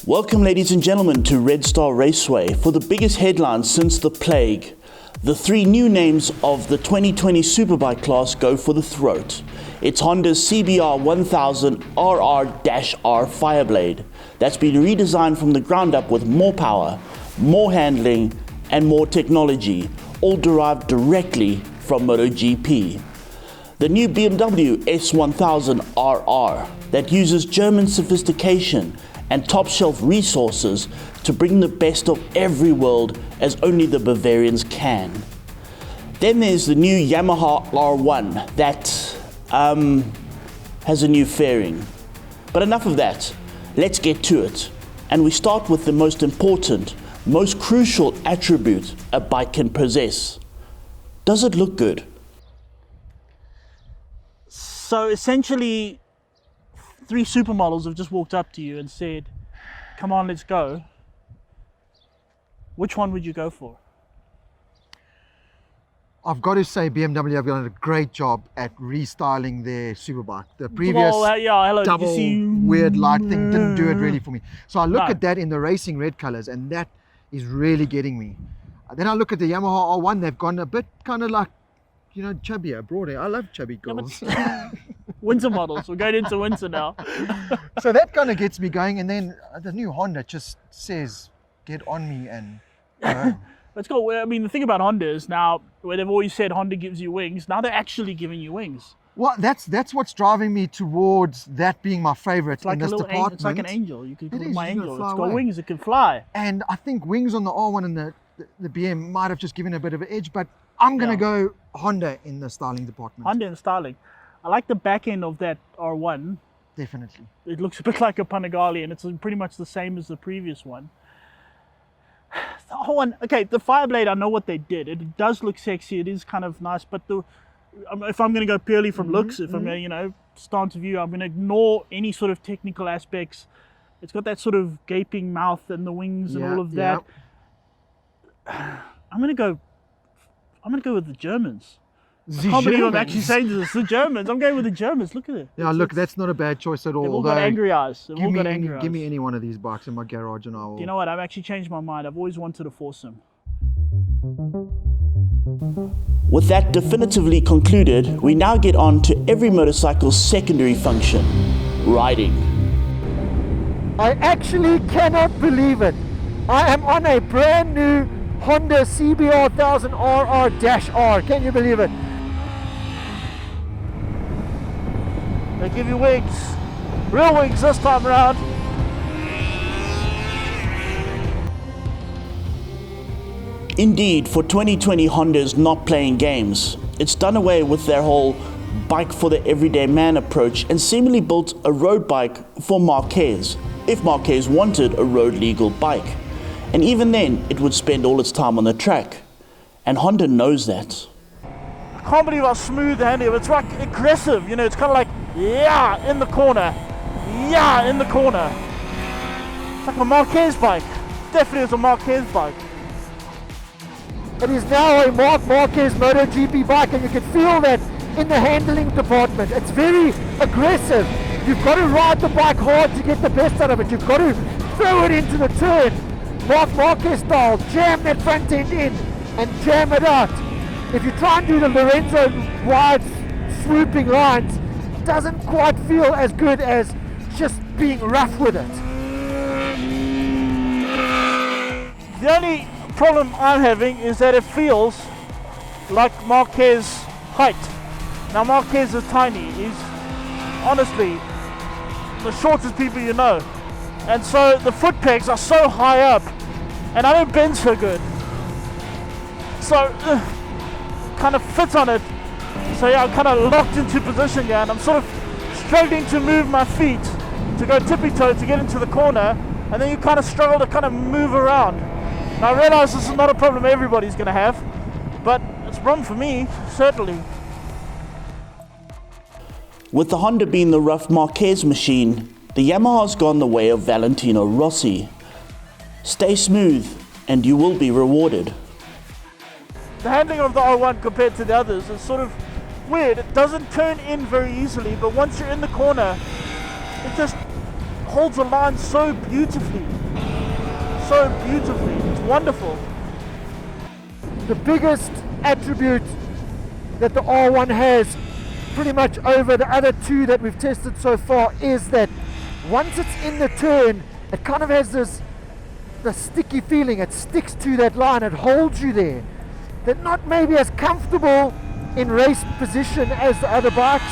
Welcome ladies and gentlemen to Red Star Raceway for the biggest headlines since the plague. The three new names of the 2020 Superbike class go for the throat. It's Honda's CBR 1000 RR-R Fireblade that's been redesigned from the ground up with more power, more handling and more technology, all derived directly from MotoGP. The new BMW S 1000 RR that uses German sophistication and top-shelf resources to bring the best of every world as only the Bavarians can. Then there's the new Yamaha R1 that has a new fairing. But enough of that, let's get to it. And we start with the most important, most crucial attribute a bike can possess. Does it look good? So essentially, three supermodels have just walked up to you and said, come on, let's go. Which one would you go for? I've got to say BMW have done a great job at restyling their Superbike. The previous double weird light thing didn't do it really for me. So I look at that in the racing red colors and that is really getting me. Then I look at the Yamaha R1, they've gone a bit kind of like, you know, chubbier, broader. I love chubby girls. Winter models, we're going into winter now. So that kind of gets me going, and then the new Honda just says, get on me and go. Let's go. I mean, the thing about Honda is now, where they've always said Honda gives you wings, now they're actually giving you wings. Well, that's what's driving me towards that being my favorite in this department. It's like an angel. You can call it my angel. It's got away. wings, it can fly. And I think wings on the R1 and the BM might have just given a bit of an edge, but I'm going to go Honda in the styling department. Honda in styling. I like the back end of that R1. Definitely. It looks a bit like a Panigale, and it's pretty much the same as the previous one. The R1, okay, the Fireblade, I know what they did. It does look sexy. It is kind of nice, but if I'm going to go purely from looks, if I'm going to, stance of view, I'm going to ignore any sort of technical aspects. It's got that sort of gaping mouth and the wings and all of that. I'm going to go with the Germans. I can't believe I'm actually saying this. The Germans. I'm going with the Germans. Look at it. Yeah, look, that's not a bad choice at all. They've all got angry eyes. Give me any one of these bikes in my garage and I will... You know what? I've actually changed my mind. I've always wanted a foursome. With that definitively concluded, we now get on to every motorcycle's secondary function, riding. I actually cannot believe it. I am on a brand new Honda CBR 1000 RR-R. Can you believe it? They give you wings. Real wings this time around. Indeed, for 2020, Honda is not playing games. It's done away with their whole bike for the everyday man approach and seemingly built a road bike for Marquez, if Marquez wanted a road legal bike. And even then, it would spend all its time on the track. And Honda knows that. I can't believe how smooth the handling is. It's like aggressive, you know, it's kind of like, in the corner. In the corner. It's like a Marquez bike. Definitely is a Marquez bike. It is now a Marc Marquez MotoGP bike, and you can feel that in the handling department. It's very aggressive. You've got to ride the bike hard to get the best out of it. You've got to throw it into the turn. Marc Marquez style, jam that front end in and jam it out. If you try and do the Lorenzo wide swooping lines, it doesn't quite feel as good as just being rough with it. The only problem I'm having is that it feels like Marquez height. Now Marquez is tiny. He's honestly the shortest people you know. And so the foot pegs are so high up and I don't bend so good. So kind of fit on it. So yeah, I'm kind of locked into position here and I'm sort of struggling to move my feet to go tippy-toe to get into the corner, and then you kind of struggle to kind of move around. Now I realize this is not a problem everybody's going to have, but it's a problem for me, certainly. With the Honda being the rough Marquez machine, the Yamaha's gone the way of Valentino Rossi. Stay smooth and you will be rewarded. The handling of the R1 compared to the others is sort of weird. It doesn't turn in very easily, but once you're in the corner, it just holds the line so beautifully. So beautifully. It's wonderful. The biggest attribute that the R1 has pretty much over the other two that we've tested so far is that once it's in the turn, it kind of has this sticky feeling. It sticks to that line, it holds you there. They're not maybe as comfortable in race position as the other bikes,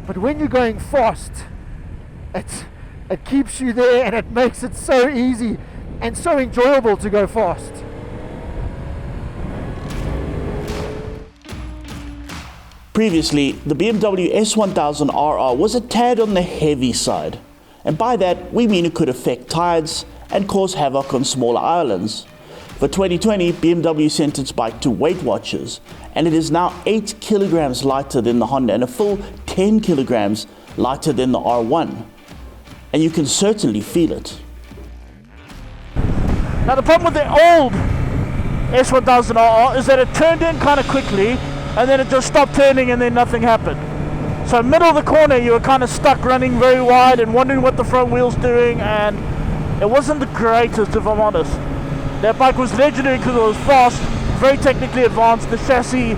but when you're going fast, it keeps you there, and it makes it so easy and so enjoyable to go fast. Previously, the BMW S1000RR was a tad on the heavy side, and by that we mean it could affect tides and cause havoc on smaller islands. For 2020, BMW sent its bike to Weight Watchers, and it is now 8 kilograms lighter than the Honda and a full 10 kilograms lighter than the R1. And you can certainly feel it. Now the problem with the old S1000RR is that it turned in kind of quickly, and then it just stopped turning and then nothing happened. So middle of the corner you were kind of stuck running very wide and wondering what the front wheel's doing, and it wasn't the greatest, if I'm honest. That bike was legendary because it was fast, very technically advanced. The chassis,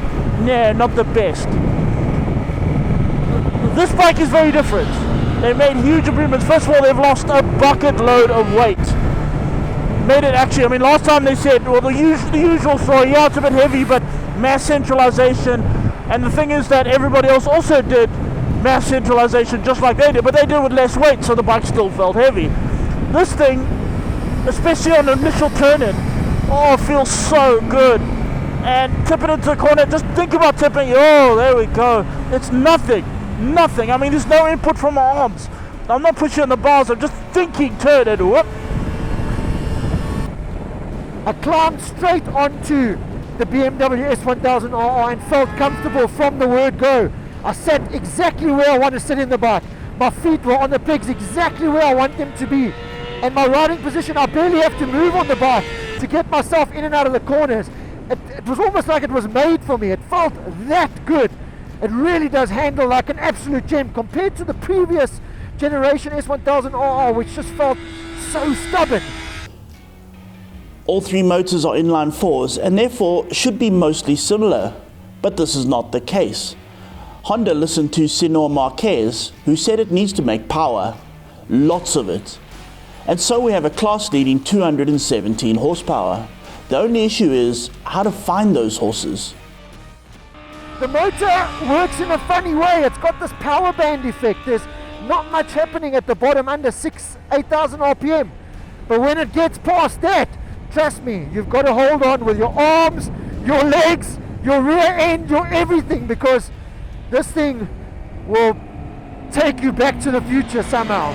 nah, not the best. This bike is very different. They made huge improvements. First of all, they've lost a bucket load of weight. Made it actually, I mean, last time they said, well, the usual story, yeah, it's a bit heavy, but mass centralization. And the thing is that everybody else also did mass centralization just like they did, but they did it with less weight, so the bike still felt heavy. This thing, especially on the initial turn-in, oh, it feels so good. And tipping into the corner, just think about tipping, oh, there we go. It's nothing. I mean, there's no input from my arms. I'm not pushing on the bars, I'm just thinking turn and whoop. I climbed straight onto the BMW S1000RR and felt comfortable from the word go. I sat exactly where I want to sit in the bike. My feet were on the pegs exactly where I want them to be. And my riding position, I barely have to move on the bike to get myself in and out of the corners. It was almost like it was made for me. It felt that good. It really does handle like an absolute gem compared to the previous generation S1000RR, which just felt so stubborn. All three motors are inline fours and therefore should be mostly similar, but this is not the case. Honda listened to Senor Marquez, who said it needs to make power, lots of it. And so we have a class-leading 217 horsepower. The only issue is how to find those horses. The motor works in a funny way. It's got this power band effect. There's not much happening at the bottom under 8,000 RPM. But when it gets past that, trust me, you've got to hold on with your arms, your legs, your rear end, your everything, because this thing will take you back to the future somehow.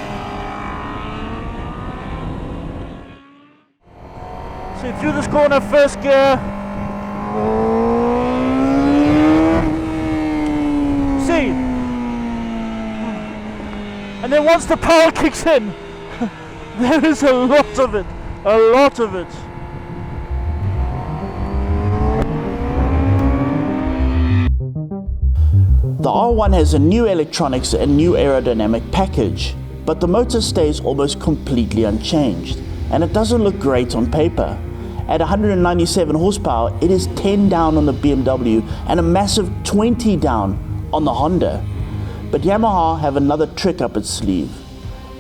So through this corner, first gear. See. And then once the power kicks in, there is a lot of it. A lot of it. The R1 has a new electronics and new aerodynamic package, but the motor stays almost completely unchanged, and it doesn't look great on paper. At 197 horsepower, it is 10 down on the BMW and a massive 20 down on the Honda. But Yamaha have another trick up its sleeve,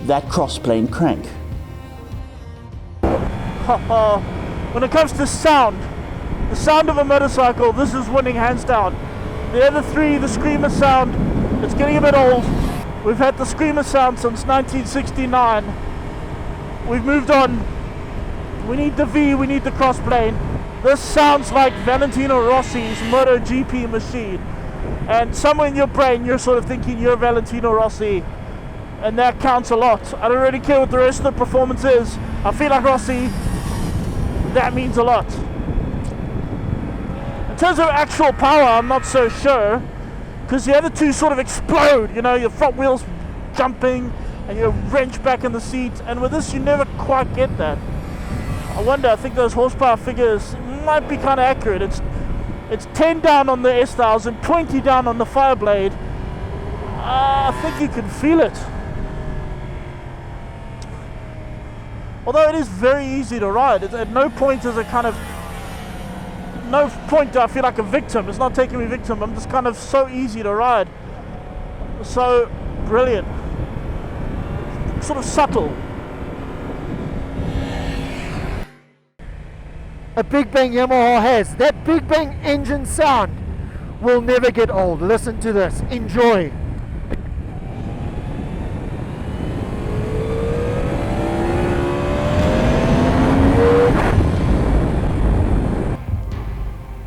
that crossplane crank. When it comes to sound, the sound of a motorcycle, this is winning hands down. The other three, the Screamer sound, it's getting a bit old. We've had the Screamer sound since 1969. We've moved on. We need the V, we need the crossplane. This sounds like Valentino Rossi's MotoGP machine. And somewhere in your brain, you're sort of thinking you're Valentino Rossi. And that counts a lot. I don't really care what the rest of the performance is. I feel like Rossi. That means a lot. In terms of actual power, I'm not so sure, because the other two sort of explode, you know, your front wheel's jumping and you wrench back in the seat, and with this you never quite get that. I wonder, I think those horsepower figures might be kind of accurate. It's 10 down on the S1000, 20 down on the Fireblade. I think you can feel it. Although it is very easy to ride. At no point is it kind of, no point do I feel like a victim. It's not taking me victim. I'm just kind of so easy to ride. So brilliant. Sort of subtle. A Big Bang Yamaha has. That Big Bang engine sound will never get old. Listen to this. Enjoy.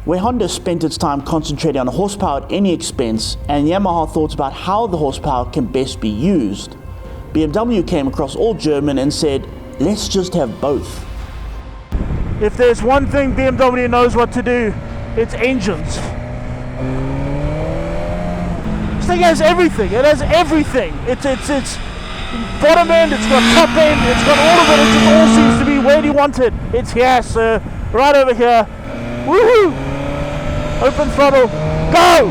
Where Honda spent its time concentrating on horsepower at any expense, and Yamaha thought about how the horsepower can best be used, BMW came across all German and said, let's just have both. If there's one thing BMW knows what to do, it's engines. This thing has everything. It has everything. It's bottom end, it's got top end, it's got all of it. It just all seems to be where do you want it. It's here, sir. Right over here. Woohoo! Open throttle. Go!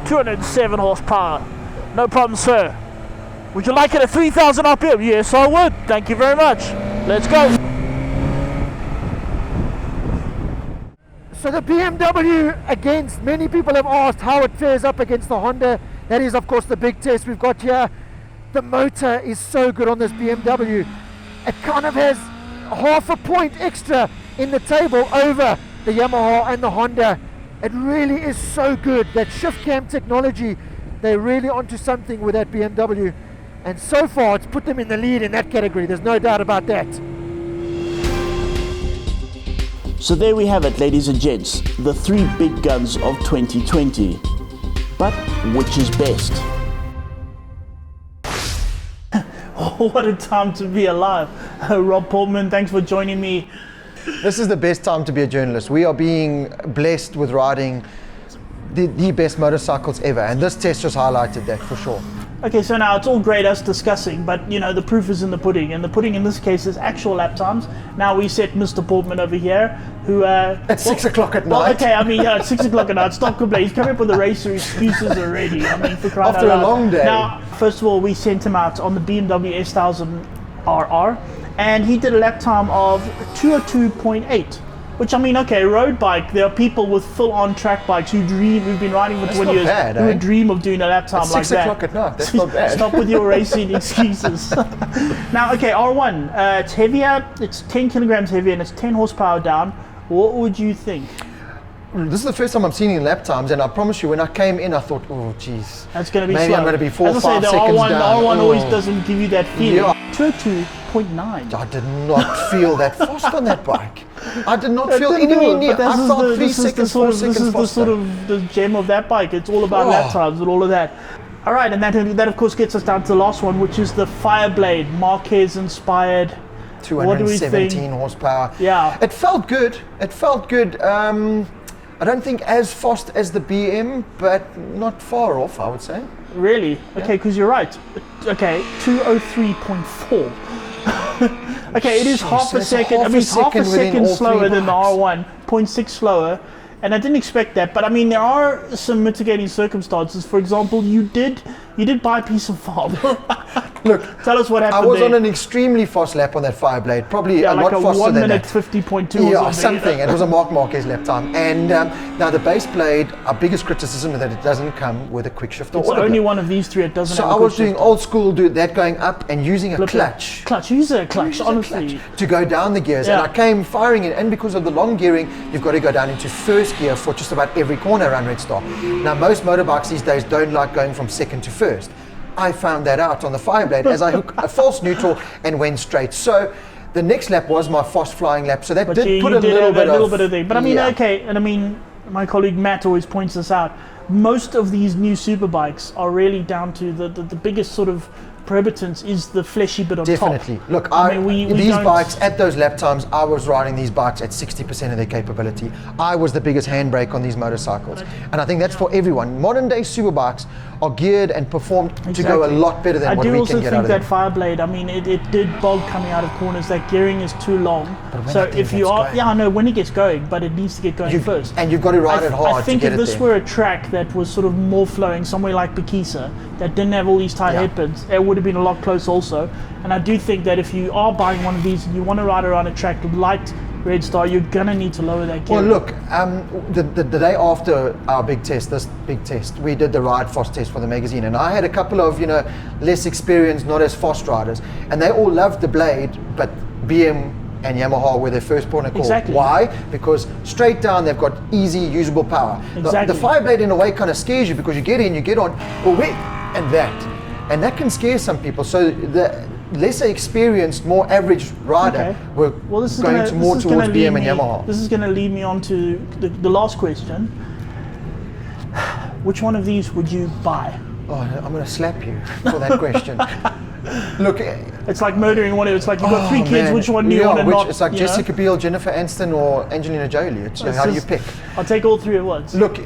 "207 horsepower. No problem, sir. Would you like it at 3,000 RPM? Yes, I would. Thank you very much. Let's go." So the BMW, against, many people have asked how it fares up against the Honda. That is, of course, the big test we've got here. The motor is so good on this BMW. It kind of has half a point extra in the table over the Yamaha and the Honda. It really is so good. That shift cam technology, they're really onto something with that BMW. And so far, it's put them in the lead in that category. There's no doubt about that. So there we have it, ladies and gents, the three big guns of 2020. But which is best? Oh, what a time to be alive. Rob Portman, thanks for joining me. This is the best time to be a journalist. We are being blessed with riding the best motorcycles ever, and this test just highlighted that for sure. Okay, so now it's all great us discussing, but you know, the proof is in the pudding, and the pudding in this case is actual lap times. Now we set Mr. Portman over here, who... At 6 o'clock at night. Well, okay, I mean, yeah, at 6 o'clock at night, stop complaining. He's coming up with the racer excuses already. I mean, for crying out loud. After a long day. Now, first of all, we sent him out on the BMW S RR, and he did a lap time of 202.8. Which, I mean, okay, road bike, there are people with full-on track bikes who've been riding for 20 years, bad, who would dream of doing a lap time like that. 6 o'clock at night, that's not bad. Stop with your racing excuses. Now, okay, R1, it's heavier, it's 10 kilograms heavier, and it's 10 horsepower down. What would you think? This is the first time I'm seeing it in lap times, and I promise you, when I came in, I thought, oh, geez. That's going to be maybe slow. I'm going to be 4 or 5 seconds seconds down. The R1 always Oh. doesn't give you that feeling. Yeah. 202.9. I did not feel that fast on that bike. I did not feel anywhere near. I felt 3 seconds, 4 seconds faster. This is the sort of the gem of that bike. It's all about lap times and all of that. All right, and that of course gets us down to the last one, which is the Fireblade, Marquez inspired. 217 horsepower. Yeah. It felt good. It felt good. I don't think as fast as the BM, but not far off, I would say. Really? Okay, because you're right. Okay, 203.4. Okay, it is half a second. I mean, it's half a second slower than the R1, 0.6 slower. And I didn't expect that, but I mean, there are some mitigating circumstances. For example, you did buy a piece of farm. Look, tell us what happened. I was there. on an extremely fast lap on that Fireblade, probably a like lot faster than that. 1 minute 50.2 Yeah, or something. It was a Marquez lap time. And now the base blade, our biggest criticism is that it doesn't come with a quick shift or It's auto only blip. one of these three. It doesn't. So have a I was quick doing shift. old school, do that going up and using a clutch. Use a clutch, honestly. To go down the gears, Yeah. and I came firing it, and because of the long gearing, you've got to go down into first gear for just about every corner around Red Star. Now most motorbikes these days don't like going from second to first. I found that out on the Fireblade as I hooked a false neutral and went straight. So the next lap was my fast flying lap, so that But did you put a did little bit of thing. But I mean, yeah. okay, and I mean, my colleague Matt always points this out. Most of these new superbikes are really down to the biggest sort of prohibitants is the fleshy bit on Definitely. top. Look, I mean, we these don't- bikes, at those lap times, I was riding these bikes at 60% of their capability. I was the biggest handbrake on these motorcycles. And I think that's for everyone. Modern day superbikes are geared and performed to go a lot better than what we can get out of them. I do also think that Fireblade, I mean, it did bog coming out of corners. That gearing is too long. So if you are, I know when it gets going, but it needs to get going first. And you've got to ride it hard I think to get if it this there. were a track that was sort of more flowing, somewhere like Bekisa, that didn't have all these tight headpins, it would have been a lot closer also. And I do think that if you are buying one of these and you want to ride around a track light Red Star, you're gonna need to lower that gear. Well, look, the day after our big test, we did the ride fast test for the magazine, and I had a couple of less experienced, not as fast riders, and they all loved the Blade, but BM and Yamaha were their first point of call. Exactly. Why? Because straight down they've got easy, usable power. Exactly. The Fireblade in a way kind of scares you because you get in, you get on, well, wait, and that can scare some people. So the lesser experienced, more average rider were going more towards BM and Yamaha. This is going to lead me on to the last question. Which one of these would you buy? Oh, I'm going to slap you for that question. Look, it's like murdering one. It's like you've got three kids. Which one do you want to not? It's like Jessica Biel, Jennifer Aniston, or Angelina Jolie. How do you pick? I'll take all three at once. Look,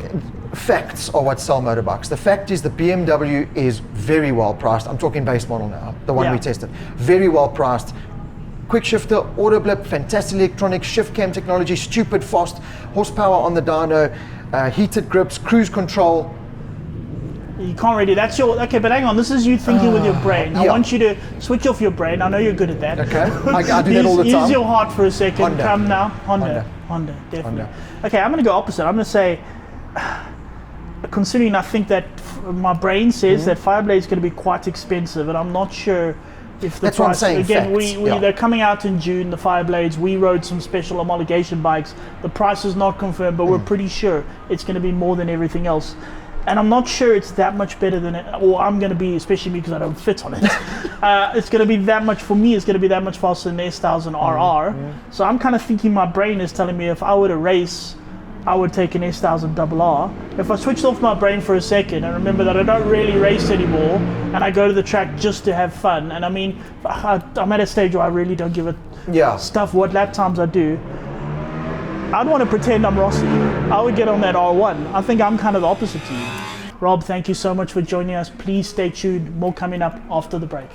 facts are what sell motorbikes. The fact is the BMW is very well priced. I'm talking base model now, the one we tested. Very well priced. Quick shifter, auto blip, fantastic electronics, shift cam technology, stupid fast, horsepower on the dyno, heated grips, cruise control. You can't really, that's your, okay, but hang on, this is you thinking with your brain. I want you to switch off your brain. I know you're good at that. Okay, I do that all the time. Use your heart for a second. Honda. Come now. Honda, definitely. Honda. Okay, I'm going to go opposite. I'm going to say, considering I think that my brain says that Fireblade is going to be quite expensive, and I'm not sure if the That's price. what I'm saying, again, facts. they're coming out in June, the Fireblades. We rode some special homologation bikes. The price is not confirmed, but we're pretty sure it's going to be more than everything else. And I'm not sure it's that much better than it, or I'm going to be, especially me because I don't fit on it, it's going to be that much, for me, it's going to be that much faster than the S1000 RR. So I'm kind of thinking, my brain is telling me if I were to race, I would take an S1000 RR. If I switched off my brain for a second and remember that I don't really race anymore and I go to the track just to have fun, and I mean, I'm at a stage where I really don't give a stuff what lap times I do, I'd want to pretend I'm Rossi. I would get on that R1. I think I'm kind of the opposite to you. Rob, thank you so much for joining us. Please stay tuned. More coming up after the break.